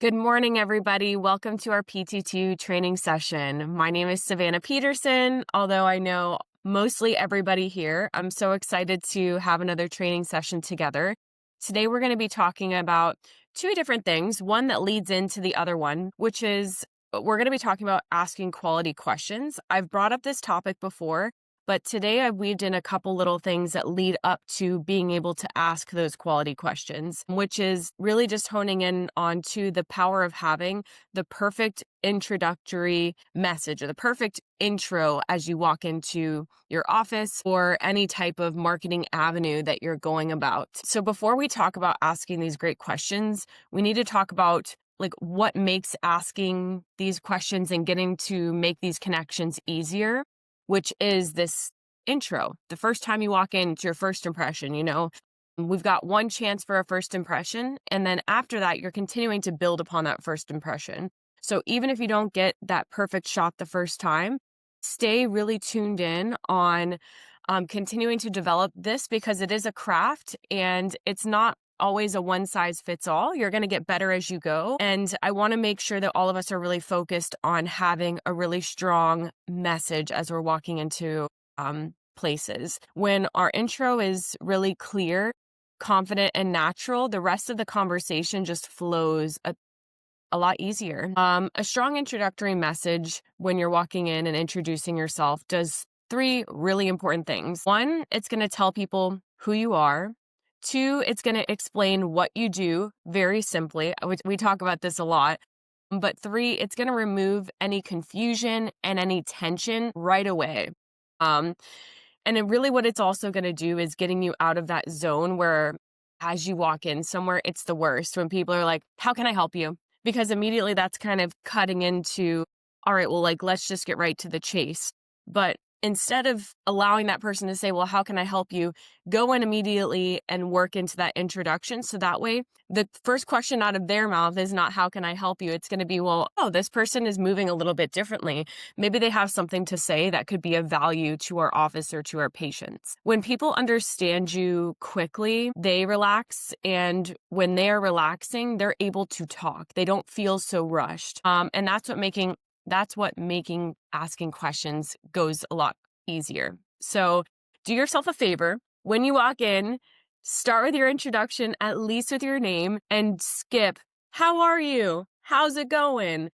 Good morning, everybody. Welcome to our PT2 training session. My name is Savannah Peterson, although I know mostly everybody here. I'm so excited to have another training session together. Today, we're going to be talking about two different things, one that leads into the other one, which is we're going to be talking about asking quality questions. I've brought up this topic before, but today I weaved in a couple little things that lead up to being able to ask those quality questions, which is really just honing in onto the power of having the perfect introductory message or the perfect intro as you walk into your office or any type of marketing avenue that you're going about. So before we talk about asking these great questions, we need to talk about what makes asking these questions and getting to make these connections easier, which is this intro. The first time you walk in, it's your first impression, We've got one chance for a first impression, and then after that, you're continuing to build upon that first impression. So even if you don't get that perfect shot the first time, stay really tuned in on continuing to develop this because it is a craft and it's not always a one size fits all. You're going to get better as you go. And I want to make sure that all of us are really focused on having a really strong message as we're walking into places. When our intro is really clear, confident, and natural, the rest of the conversation just flows a lot easier. A strong introductory message when you're walking in and introducing yourself does three really important things. One, it's going to tell people who you are. Two, it's going to explain what you do very simply. We talk about this a lot. But three, it's going to remove any confusion and any tension right away. Really what it's also going to do is getting you out of that zone where as you walk in somewhere, it's the worst when people are like, how can I help you? Because immediately that's kind of cutting into, all right, well, let's just get right to the chase. But instead of allowing that person to say, well, how can I help you? Go in immediately and work into that introduction. So that way, the first question out of their mouth is not, how can I help you? It's going to be, well, oh, this person is moving a little bit differently. Maybe they have something to say that could be of value to our office or to our patients. When people understand you quickly, they relax. And when they are relaxing, they're able to talk. They don't feel so rushed. And that's what making asking questions goes a lot easier. So do yourself a favor. When you walk in, start with your introduction, at least with your name, and skip, how are you? How's it going?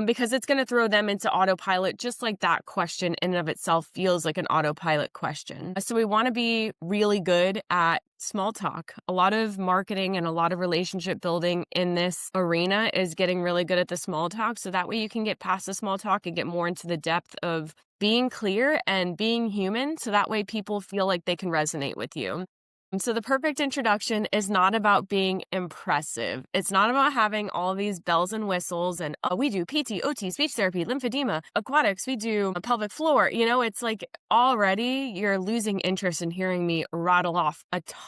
Because it's going to throw them into autopilot, just like that question in and of itself feels like an autopilot question. So we want to be really good at small talk. A lot of marketing and a lot of relationship building in this arena is getting really good at the small talk. So that way you can get past the small talk and get more into the depth of being clear and being human. So that way people feel like they can resonate with you. And so the perfect introduction is not about being impressive. It's not about having all these bells and whistles and, oh, we do PT, OT, speech therapy, lymphedema, aquatics, we do a pelvic floor. It's like already you're losing interest in hearing me rattle off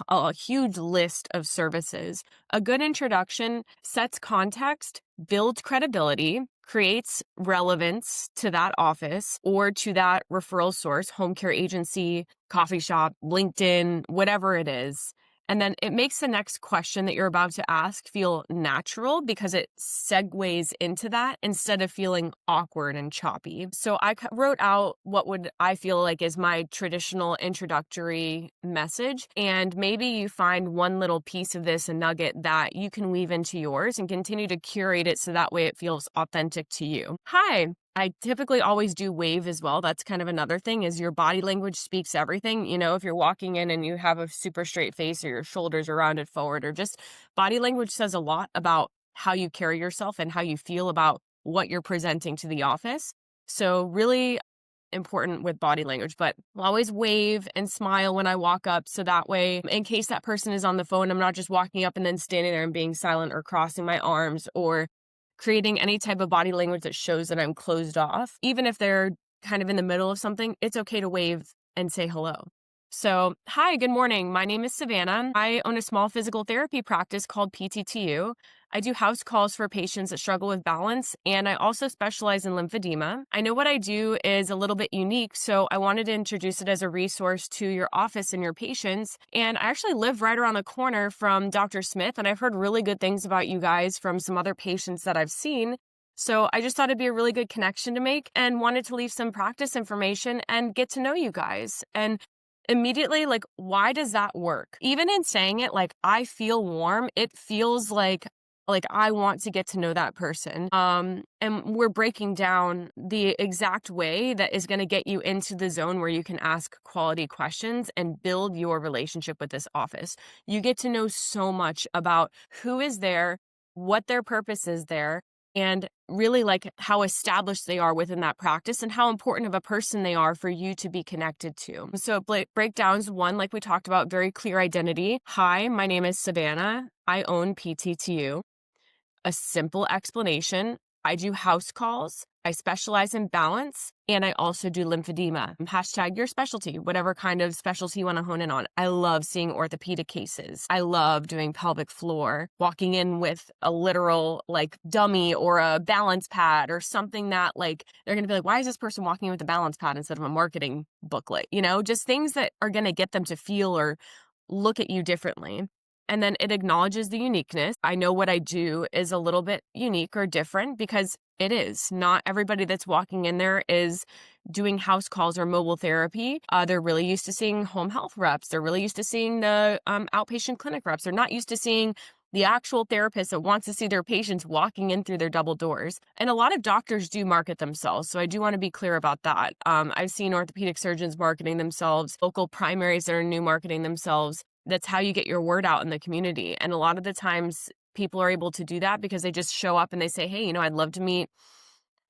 a huge list of services. A good introduction sets context, builds credibility, creates relevance to that office or to that referral source, home care agency, coffee shop, LinkedIn, whatever it is. And then it makes the next question that you're about to ask feel natural because it segues into that instead of feeling awkward and choppy. So I wrote out what would I feel like is my traditional introductory message. And maybe you find one little piece of this, a nugget that you can weave into yours and continue to curate it so that way it feels authentic to you. Hi. I typically always do wave as well. That's kind of another thing is your body language speaks everything. If you're walking in and you have a super straight face or your shoulders are rounded forward or just body language says a lot about how you carry yourself and how you feel about what you're presenting to the office. So really important with body language, but I'll always wave and smile when I walk up. So that way, in case that person is on the phone, I'm not just walking up and then standing there and being silent or crossing my arms or creating any type of body language that shows that I'm closed off. Even if they're kind of in the middle of something, it's okay to wave and say hello. So, hi, good morning. My name is Savannah. I own a small physical therapy practice called PTTU. I do house calls for patients that struggle with balance, and I also specialize in lymphedema. I know what I do is a little bit unique, so I wanted to introduce it as a resource to your office and your patients. And I actually live right around the corner from Dr. Smith, and I've heard really good things about you guys from some other patients that I've seen. So I just thought it'd be a really good connection to make and wanted to leave some practice information and get to know you guys. And immediately, like, why does that work? Even in saying it, like, I feel warm, it feels like I want to get to know that person. And we're breaking down the exact way that is going to get you into the zone where you can ask quality questions and build your relationship with this office. You get to know so much about who is there, what their purpose is there, and really like how established they are within that practice and how important of a person they are for you to be connected to. So breakdowns, one, like we talked about, very clear identity. Hi, my name is Savannah. I own PTTU. A simple explanation. I do house calls. I specialize in balance, and I also do lymphedema. Hashtag your specialty, whatever kind of specialty you want to hone in on. I love seeing orthopedic cases. I love doing pelvic floor, walking in with a literal like dummy or a balance pad or something that like they're going to be like, why is this person walking in with a balance pad instead of a marketing booklet? You know, just things that are going to get them to feel or look at you differently. And then it acknowledges the uniqueness. I know what I do is a little bit unique or different because it is. Not everybody that's walking in there is doing house calls or mobile therapy. They're really used to seeing home health reps. They're really used to seeing the outpatient clinic reps. They're not used to seeing the actual therapist that wants to see their patients walking in through their double doors. And a lot of doctors do market themselves. So I do want to be clear about that. I've seen orthopedic surgeons marketing themselves, local primaries that are new marketing themselves. That's how you get your word out in the community. And a lot of the times people are able to do that because they just show up and they say, hey, you know, I'd love to meet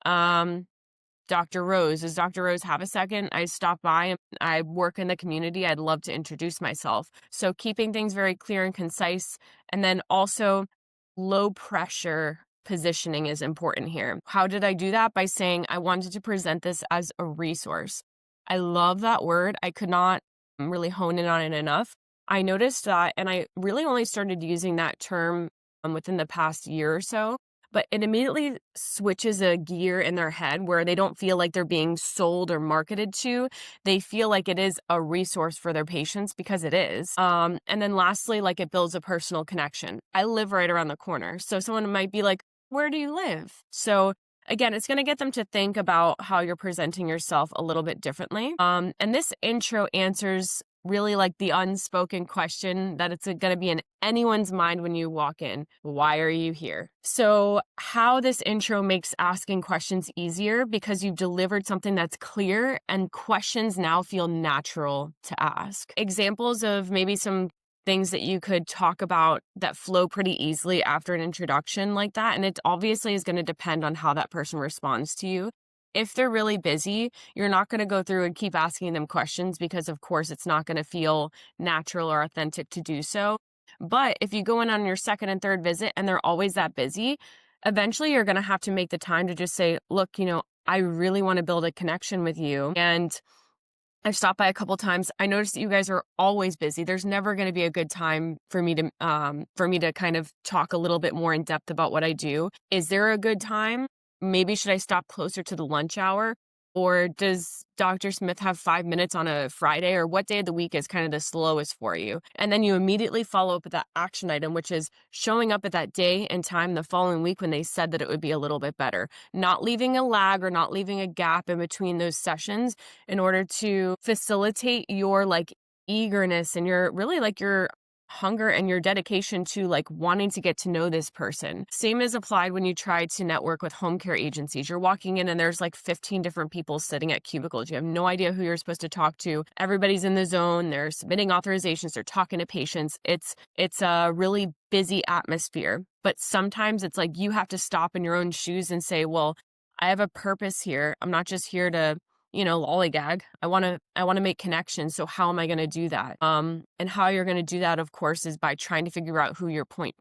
Dr. Rose. Does Dr. Rose have a second? I stop by and I work in the community. I'd love to introduce myself. So keeping things very clear and concise. And then also low pressure positioning is important here. How did I do that? By saying I wanted to present this as a resource. I love that word. I could not really hone in on it enough. I noticed that, and I really only started using that term within the past year or so, but it immediately switches a gear in their head where they don't feel like they're being sold or marketed to. They feel like it is a resource for their patients because it is. And then lastly, like it builds a personal connection. I live right around the corner. So someone might be like, where do you live? So again, it's going to get them to think about how you're presenting yourself a little bit differently. And this intro answers really like the unspoken question that it's going to be in anyone's mind when you walk in. Why are you here? So how this intro makes asking questions easier because you've delivered something that's clear and questions now feel natural to ask. Examples of maybe some things that you could talk about that flow pretty easily after an introduction like that. And it obviously is going to depend on how that person responds to you. If they're really busy, you're not going to go through and keep asking them questions because, of course, it's not going to feel natural or authentic to do so. But if you go in on your second and third visit and they're always that busy, eventually you're going to have to make the time to just say, look, you know, I really want to build a connection with you. And I've stopped by a couple times. I noticed that you guys are always busy. There's never going to be a good time for me to kind of talk a little bit more in depth about what I do. Is there a good time? Maybe should I stop closer to the lunch hour? Or does Dr. Smith have 5 minutes on a Friday? Or what day of the week is kind of the slowest for you? And then you immediately follow up with that action item, which is showing up at that day and time the following week when they said that it would be a little bit better. Not leaving a lag or not leaving a gap in between those sessions in order to facilitate your like eagerness and your really like your hunger and your dedication to like wanting to get to know this person. Same is applied when you try to network with home care agencies. You're walking in and there's like 15 different people sitting at cubicles. You have no idea who you're supposed to talk to. Everybody's in the zone. They're submitting authorizations. They're talking to patients. It's a really busy atmosphere, but sometimes it's like you have to stop in your own shoes and say, well, I have a purpose here. I'm not just here to lollygag. I want to make connections. So how am I going to do that? And how you're going to do that, of course, is by trying to figure out who your point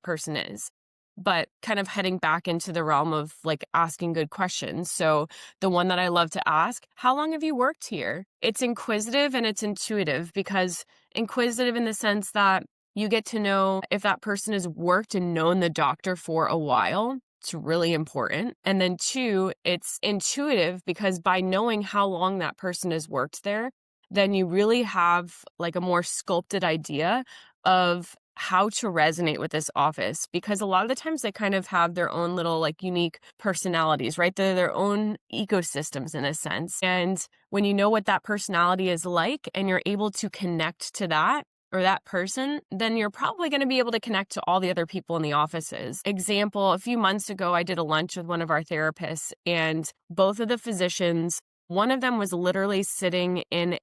person is. but kind of heading back into the realm of like asking good questions. So the one that I love to ask, how long have you worked here? It's inquisitive and it's intuitive, because inquisitive in the sense that you get to know if that person has worked and known the doctor for a while. It's really important. And then two, it's intuitive, because by knowing how long that person has worked there, then you really have like a more sculpted idea of how to resonate with this office, because a lot of the times they kind of have their own little like unique personalities, right? They're their own ecosystems in a sense. And when you know what that personality is like and you're able to connect to that or that person, then you're probably going to be able to connect to all the other people in the offices. Example, a few months ago, I did a lunch with one of our therapists, and both of the physicians, one of them was literally sitting in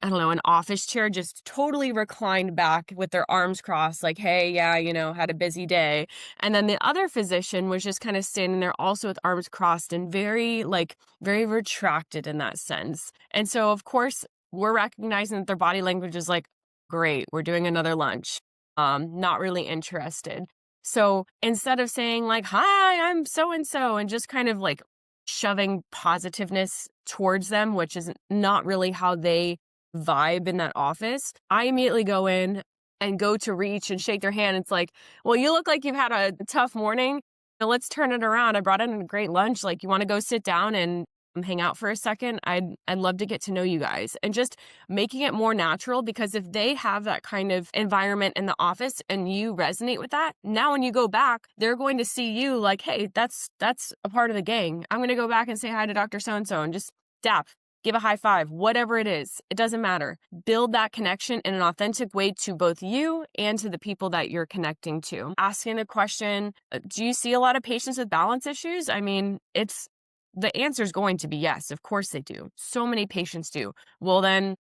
I don't know, an office chair, just totally reclined back with their arms crossed, like, hey, yeah, had a busy day. And then the other physician was just kind of standing there also with arms crossed and very retracted in that sense. And so, of course, we're recognizing that their body language is like, great, we're doing another lunch. Not really interested. So instead of saying like, hi, I'm so and so, and just kind of like shoving positiveness towards them, which is not really how they vibe in that office, I immediately go in and go to reach and shake their hand. It's like, well, you look like you've had a tough morning. Now let's turn it around. I brought in a great lunch. Like, you want to go sit down and hang out for a second? I'd love to get to know you guys, and just making it more natural, because if they have that kind of environment in the office and you resonate with that, now when you go back, they're going to see you like, hey, that's a part of the gang. I'm going to go back and say hi to Dr. So-and-so and just dap, give a high five, whatever it is. It doesn't matter. Build that connection in an authentic way to both you and to the people that you're connecting to. Asking the question, do you see a lot of patients with balance issues? I mean, the answer is going to be yes. Of course they do. So many patients do. Well, then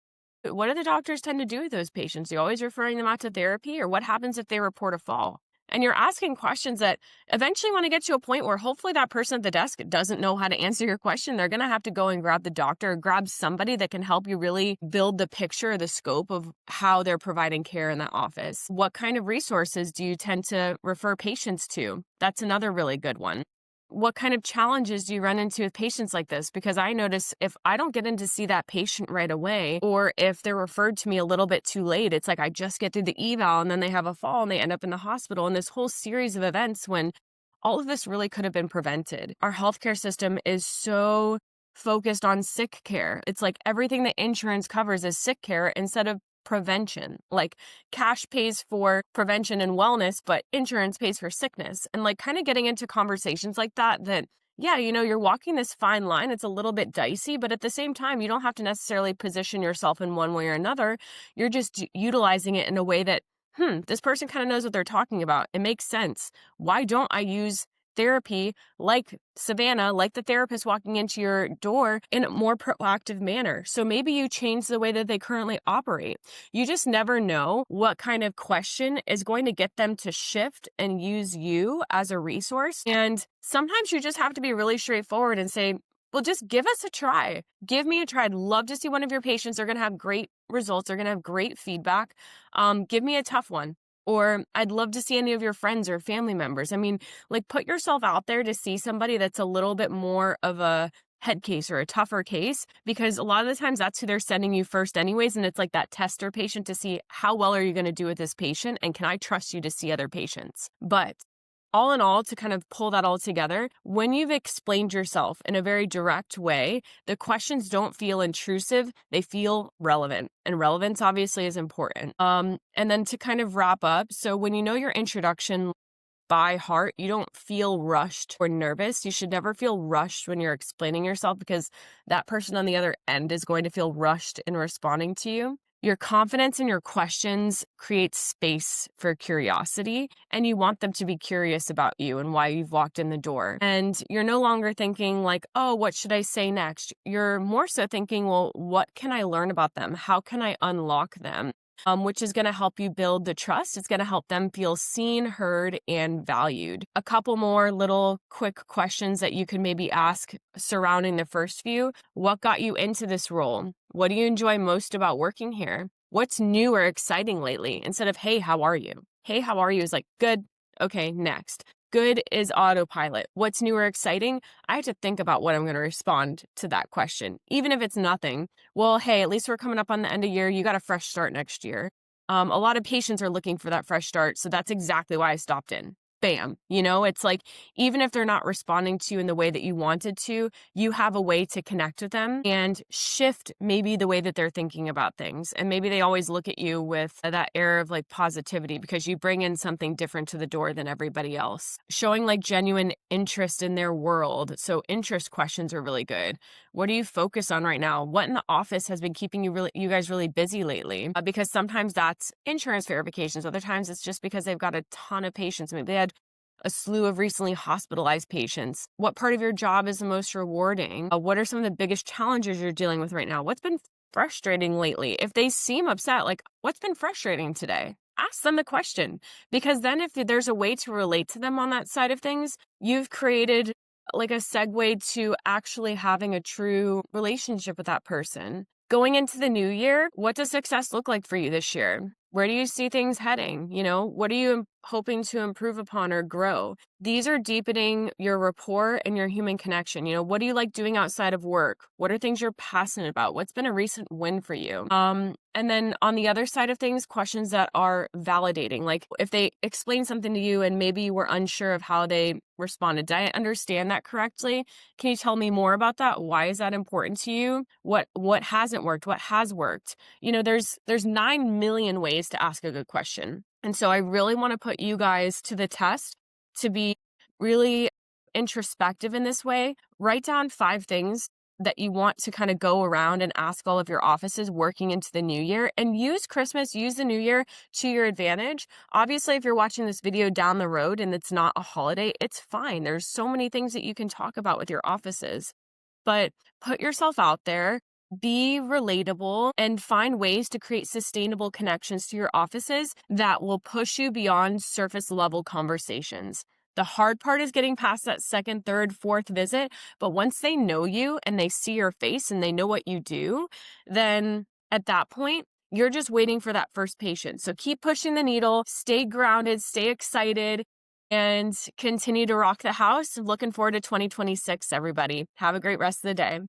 what do the doctors tend to do with those patients? Are you always referring them out to therapy, or what happens if they report a fall? And you're asking questions that eventually want to get to a point where hopefully that person at the desk doesn't know how to answer your question. They're going to have to go and grab the doctor or grab somebody that can help you really build the picture, the scope of how they're providing care in that office. What kind of resources do you tend to refer patients to? That's another really good one. What kind of challenges do you run into with patients like this? Because I notice if I don't get in to see that patient right away, or if they're referred to me a little bit too late, it's like I just get through the eval and then they have a fall and they end up in the hospital, and this whole series of events when all of this really could have been prevented. Our healthcare system is so focused on sick care. It's like everything that insurance covers is sick care instead of prevention. Like, cash pays for prevention and wellness, but insurance pays for sickness. And like kind of getting into conversations like that, yeah, you're walking this fine line. It's a little bit dicey, but at the same time, you don't have to necessarily position yourself in one way or another. You're just utilizing it in a way that, this person kind of knows what they're talking about. It makes sense. Why don't I use therapy like Savannah, like the therapist walking into your door, in a more proactive manner? So maybe you change the way that they currently operate. You just never know what kind of question is going to get them to shift and use you as a resource. And sometimes you just have to be really straightforward and say, well, just give us a try. Give me a try. I'd love to see one of your patients. They're going to have great results. They're going to have great feedback. Give me a tough one. Or I'd love to see any of your friends or family members. I mean, like, put yourself out there to see somebody that's a little bit more of a head case or a tougher case, because a lot of the times that's who they're sending you first anyways. And it's like that tester patient to see how well are you going to do with this patient, and can I trust you to see other patients? But all in all, to kind of pull that all together, when you've explained yourself in a very direct way, the questions don't feel intrusive. They feel relevant. And relevance obviously is important. And then to kind of wrap up, so when you know your introduction by heart, you don't feel rushed or nervous. You should never feel rushed when you're explaining yourself, because that person on the other end is going to feel rushed in responding to you. Your confidence in your questions creates space for curiosity, and you want them to be curious about you and why you've walked in the door. And you're no longer thinking like, oh, what should I say next? You're more so thinking, well, what can I learn about them? How can I unlock them? Which is going to help you build the trust. It's going to help them feel seen, heard, and valued. A couple more little quick questions that you can maybe ask surrounding the first few. What got you into this role? What do you enjoy most about working here? What's new or exciting lately? Instead of, hey, how are you? Hey, how are you is like, good. Okay, next. Good is autopilot. What's new or exciting? I have to think about what I'm going to respond to that question, even if it's nothing. Well, hey, at least we're coming up on the end of year. You got a fresh start next year. A lot of patients are looking for that fresh start. So that's exactly why I stopped in. Bam. It's like, even if they're not responding to you in the way that you wanted to, you have a way to connect with them and shift maybe the way that they're thinking about things. And maybe they always look at you with that air of like positivity because you bring in something different to the door than everybody else. Showing like genuine interest in their world. So interest questions are really good. What do you focus on right now? What in the office has been keeping you guys really busy lately? Because sometimes that's insurance verifications. Other times it's just because they've got a ton of patients. Maybe they had a slew of recently hospitalized patients. What part of your job is the most rewarding? What are some of the biggest challenges you're dealing with right now? What's been frustrating lately? If they seem upset, like, what's been frustrating today? Ask them the question, because then if there's a way to relate to them on that side of things, you've created like a segue to actually having a true relationship with that person. Going into the new year, what does success look like for you this year? Where do you see things heading? What are you hoping to improve upon or grow? These are deepening your rapport and your human connection. What do you like doing outside of work? What are things you're passionate about? What's been a recent win for you? And then on the other side of things, questions that are validating. Like if they explain something to you and maybe you were unsure of how they responded, did I understand that correctly? Can you tell me more about that? Why is that important to you? What hasn't worked? What has worked? There's 9 million ways to ask a good question. And so I really want to put you guys to the test to be really introspective in this way. Write down 5 things that you want to kind of go around and ask all of your offices working into the new year, and use the new year to your advantage. Obviously, if you're watching this video down the road and it's not a holiday, it's fine. There's so many things that you can talk about with your offices, but put yourself out there, be relatable, and find ways to create sustainable connections to your offices that will push you beyond surface level conversations. The hard part is getting past that second, third, fourth visit. But once they know you and they see your face and they know what you do, then at that point, you're just waiting for that first patient. So keep pushing the needle, stay grounded, stay excited, and continue to rock the house. Looking forward to 2026, everybody. Have a great rest of the day.